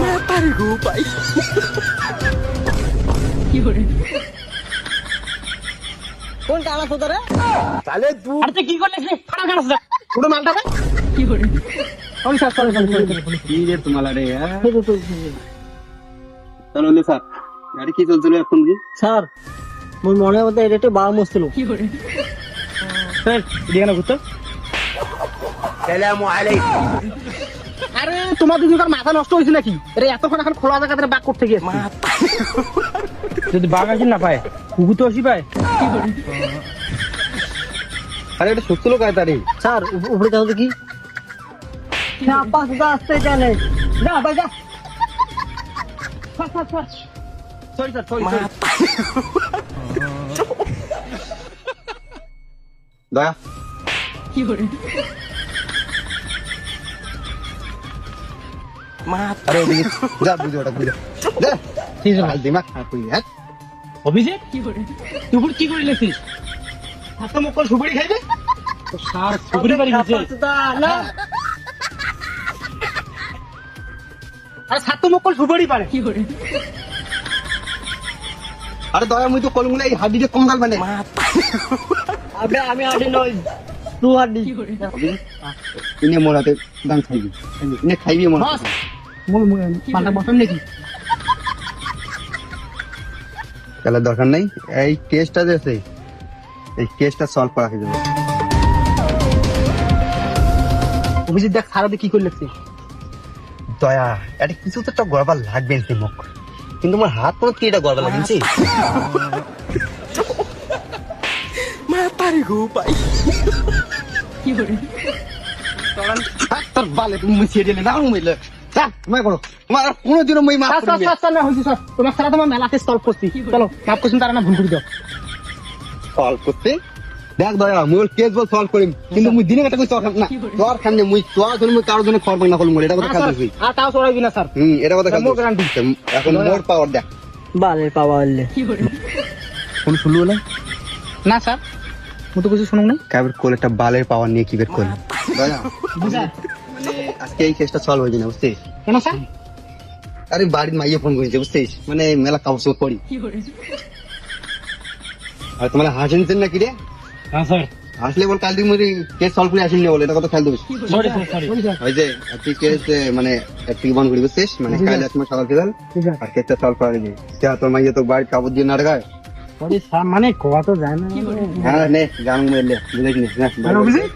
মাথার ঘু পাই কোন টানা তোরে তাহলে তুই আরে কি করলে ফাড়া গাছ দা পুরো মালটা ভাই সরি স্যার সরি কি রে তোমালা রে চলো স্যার গাড়ি কি চলছিল এখন কি স্যার মোর মনে হতে এটা একটু বাবা মস্ত লোক স্যার এদিকে না ঘুরতো সালামু আলাইকুম আরে তোমার দুজনের মাথা নষ্ট হয়েছে নাকি এটা এতক্ষণ এখন খোলা জায়গাতে বাক করতে গিয়েছে যদি বাঘ আসি না পায় কুকুর তো আসি পায় আরে এটা সত্য লোক আয় তারি স্যার উপরে যাও দেখি না পাঁচ আসতে জানে না ভাই যা সরি স্যার সরি দয়া আরে ওদিকে যা বুঝে ওটা বুঝে যা ঠিক আছে আর দিমাগ খারাপ করি হ্যাঁ অভিজিৎ তুই কি করে লেছিস হাতে মুখ করে সুপারি খাইবে স্যার সুপুরি বাড়ি গেছে না আরে সাত মুখ করে সুপারি পারে আরে দয়া মুই তো কলমুলে এই হাড্ডিতে কঙ্কাল মানে আবে আমি আডি নই তুই আডি ইনে মোরাতে গান খাইবি ইনে খাইবি মোরা বস মুল মুল পাল্টা বসন নাকি তাহলে দরকার নাই এই কেসটা আছে এই কেসটা সলভ করা হয়ে যাবে অভিজিৎ দেখ সারাতে কি করে লেছিস দয়া এটা কিছু তো একটা গড়বার লাগবে সে মুখ কিন্তু আমার হাত কোনো কি এটা গড়বার লাগিয়েছে মাথার ঘু পাই তোর বালে তুমি মুছিয়ে দিলে না মুইলে মই করো তোমার কোনোদিনও মই মাফ স্যার করবি স্যার স্যার না হইছে স্যার তোমার সারা তোমার মেলাতে সলভ করছি চলো মাফ করছেন তারা না ভুল করে দাও সলভ করতে দেখ দয়া মুই কেস বল সলভ করিম কিন্তু মুই দিনে কাটা কই তোর না তোর সামনে মুই তোর জন্য মুই কারোর জন্য খবর না করলাম এটা কথা খেয়াল রাখবি আর তাও সরাইবি না স্যার এটা কথা খেয়াল মোর গ্যারান্টি এখন মোর পাওয়ার দেখ বালের পাওয়া হলে কোন শুনলো না না স্যার মু তো কিছু শুনুন না কাবের কোল একটা বালের পাওয়ার নিয়ে কি বের করলি দয়া বুঝা মানে আজকে এই কেসটা সলভ হয়ে না বুঝছিস কেন স্যার আরে বাড়ির মাইয়ে ফোন করেছে বুঝছিস মানে মেলা কাপড় করি আর তোমার হাসেন নাকি রে হ্যাঁ স্যার আসলে বল কাল দিন মুই কেস সলভ করে আসিনি বলে এটা কথা খেয়াল দিবি সরি স্যার সরি ওই যে তুই কেস মানে একটু বন্ধ করি বুঝছিস মানে কাল তোমার সকাল ফেরাল ঠিক আছে আর কেসটা সলভ করে দিবি তোর মাইয়ে তো বাড়ির কাপড় দিয়ে না রেখায় সরি স্যার মানে কোয়া তো যায় না হ্যাঁ নে গান মেলে বুঝেছিস না অভিজিৎ